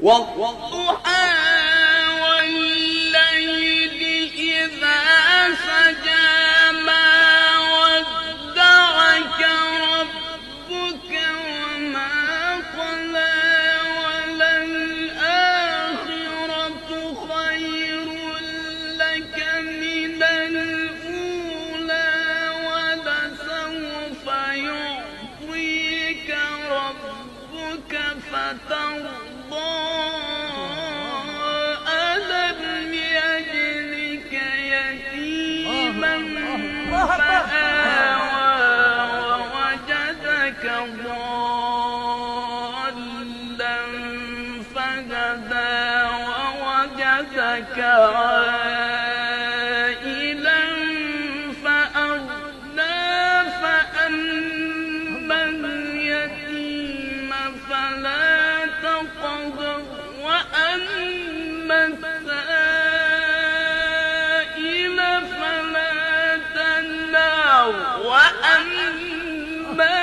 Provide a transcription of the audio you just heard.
والضحى والليل إذا سجى ما ودعك ربك وما قلى وللآخرة خير لك من الأولى ولسوف يعطيك ربك فترضى ألم يجدك يتيما فآوى ووجدك ضالا فهدى ووجدك عائلا فأغنى فأما اليتيم فلا تقهر وأما السائل فلا تنهر وأما